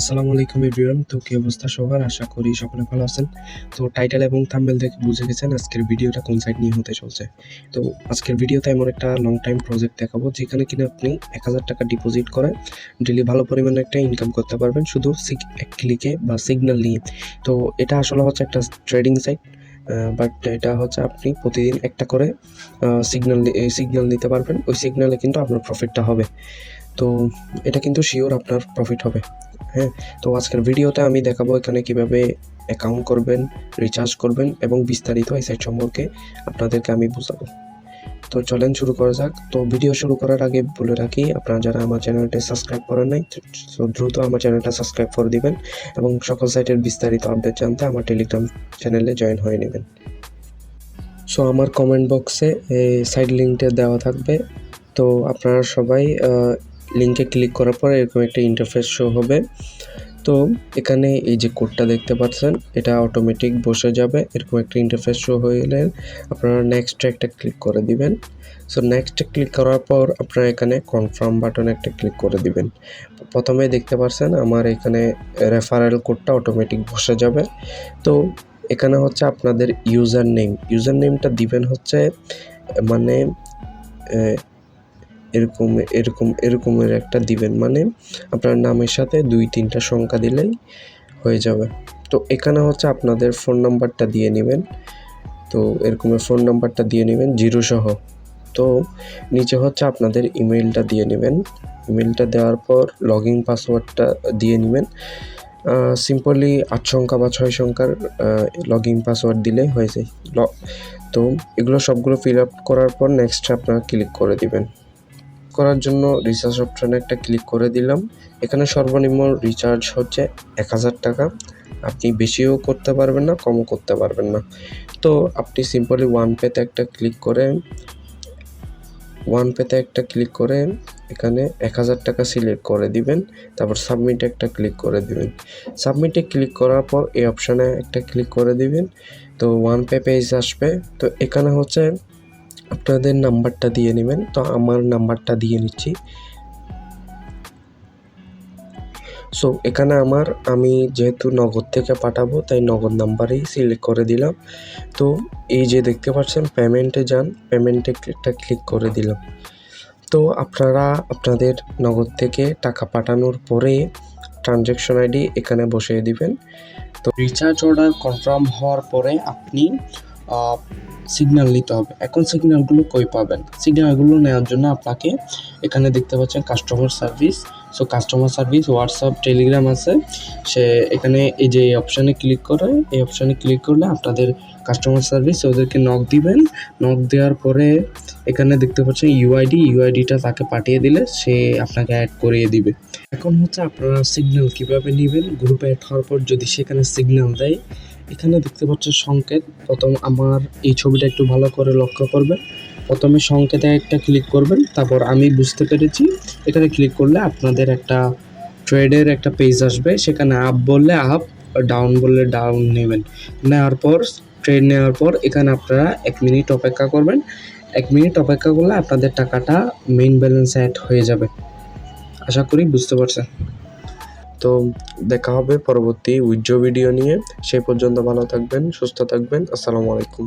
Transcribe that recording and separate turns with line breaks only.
আসসালামু আলাইকুম এভরিওয়ান। তো কি অবস্থা সবার? আশা করি সকলে ভালো আছেন। তো টাইটেল এবং থাম্বনেল দেখে বুঝে গেছেন আজকের ভিডিওটা কোন সাইট নিয়ে হতে চলছে। তো আজকের ভিডিওতে এমন একটা লং টাইম প্রজেক্ট দেখাবো যেখানে কিনা আপনি ১,০০০ টাকা ডিপোজিট করে ডেইলি ভালো পরিমাণে একটা ইনকাম করতে পারবেন শুধু এক ক্লিকে বা সিগন্যাল নিয়ে। তো এটা আসলে হচ্ছে একটা ট্রেডিং সাইট, বাট এটা হচ্ছে আপনি প্রতিদিন একটা করে সিগন্যাল নিতে পারবেন। ওই সিগন্যালে কিন্তু আপনার প্রফিটটা হবে। তো এটা কিন্তু শিওর আপনার প্রফিট হবে। হ্যাঁ, তো আজকের ভিডিওতে আমি দেখাবো এখানে কিভাবে অ্যাকাউন্ট করবেন, রিচার্জ করবেন এবং বিস্তারিত এই সাইট সম্পর্কে আপনাদেরকে আমি বোঝাবো। তো চলেন শুরু করা যাক। তো ভিডিও শুরু করার আগে বলে রাখি, আপনারা যারা আমার চ্যানেলটা সাবস্ক্রাইব করেন নাই তো দ্রুত আমার চ্যানেলটা সাবস্ক্রাইব করে দিবেন এবং সকল সাইটের বিস্তারিত আপডেট জানতে আমার টেলিগ্রাম চ্যানেলে জয়েন হয়ে নেবেন। সো আমার কমেন্ট বক্সে সাইট লিঙ্কটা দেওয়া থাকবে। তো আপনারা সবাই লিঙ্কে ক্লিক করার পর এরকম একটা ইন্টারফেস শো হবে। তো এখানে এই যে কোডটা দেখতে পাচ্ছেন এটা অটোমেটিক বসে যাবে। এরকম একটা ইন্টারফেস শো হয়ে গেলে আপনারা নেক্সটে একটা ক্লিক করে দিবেন। সো নেক্সটে ক্লিক করার পর আপনারা এখানে কনফার্ম বাটনে একটা ক্লিক করে দিবেন। প্রথমে দেখতে পাচ্ছেন আমার এখানে রেফারেল কোডটা অটোমেটিক বসে যাবে। তো এখানে হচ্ছে আপনাদের ইউজার নেমটা দিবেন হচ্ছে মানে এরকমের একটা দিবেন, মানে আপনার নামের সাথে ২-৩টা সংখ্যা দিলেই হয়ে যাবে। তো এখানে হচ্ছে আপনাদের ফোন নাম্বারটা দিয়ে নেবেন। তো এরকমের ফোন নাম্বারটা দিয়ে নেবেন 0 সহ। তো নিচে হচ্ছে আপনাদের ইমেইলটা দিয়ে নেবেন। ইমেইলটা দেওয়ার পর লগইন পাসওয়ার্ডটা দিয়ে নেবেন। সিম্পলি ৮ সংখ্যা বা ৬ সংখ্যার লগইন পাসওয়ার্ড দিলেই হয়ে যায়। তো এগুলো সবগুলো ফিল আপ করার পর নেক্সট আপনারা ক্লিক করে দিবেন। করার জন্য রিচার্জ অপশানে একটা ক্লিক করে দিলাম। এখানে সর্বনিম্ন রিচার্জ হচ্ছে ১,০০০ টাকা। আপনি বেশিও করতে পারবেন না, কমও করতে পারবেন না। তো আপনি সিম্পলি ওয়ানপেতে একটা ক্লিক করে এখানে ১,০০০ টাকা সিলেক্ট করে দিবেন। তারপর সাবমিটে একটা ক্লিক করে দিবেন। সাবমিটে ক্লিক করার পর এই অপশানে একটা ক্লিক করে দিবেন। তো ওয়ানপে পেজ আসবে। তো এখানে হচ্ছে আপনাদের নাম্বারটা দিয়ে নেবেন। তো আমার নাম্বারটা দিয়ে নিচ্ছি। সো এখানে আমি যেহেতু নগদ থেকে পাঠাবো তাই নগদ নাম্বারেই সিলেক্ট করে দিলাম। তো এই যে দেখতে পাচ্ছেন পেমেন্টে যান, পেমেন্টে একটা ক্লিক করে দিলাম। তো আপনারা আপনাদের নগদ থেকে টাকা পাঠানোর পরে ট্রানজ্যাকশন আইডি এখানে বসিয়ে দিবেন। তো রিচার্জ অর্ডার কনফার্ম হওয়ার পরে আপনি সিগন্যাল নিতে হবে। এখন সিগন্যালগুলো কই পাবেন? সিগন্যালগুলো নেওয়ার জন্য আপনাকে এখানে দেখতে পাচ্ছেন customer service. So customer service WhatsApp, Telegram আছে। এখানে এই যে এই অপশানে ক্লিক করলে আপনাদের কাস্টমার সার্ভিস ওদেরকে নক দিবেন। নক দেওয়ার পরে এখানে দেখতে পাচ্ছেন ইউআইডিটা তাকে পাঠিয়ে দিলে সে আপনাকে অ্যাড করিয়ে দিবে। এখন হচ্ছে আপনারা সিগন্যাল কীভাবে নেবেন? গ্রুপে অ্যাড হওয়ার পর যদি সেখানে সিগন্যাল দেয়, এখানে দেখতে পাচ্ছেন সংকেত। প্রথম আমার এই ছবিটা একটু ভালো করে লক্ষ্য করবেন। প্রথমে সংকেতে একটা ক্লিক করবেন, তারপর আমি বুঝতে পেরেছি এখানে ক্লিক করলে আপনাদের একটা ট্রেডের একটা পেজ আসবে। সেখানে আপ বললে আপ, ডাউন বললে ডাউন নেবেন। ট্রেড নেওয়ার পর এখানে আপনারা ১ মিনিট অপেক্ষা করবেন। ১ মিনিট অপেক্ষা করলে আপনাদের টাকাটা মেইন ব্যালেন্স অ্যাড হয়ে যাবে। আশা করি বুঝতে পারছেন। তো দেখা হবে পরবর্তী উইথড্র ভিডিও নিয়ে। সেই পর্যন্ত ভালো থাকবেন, সুস্থ থাকবেন। আসসালামু আলাইকুম।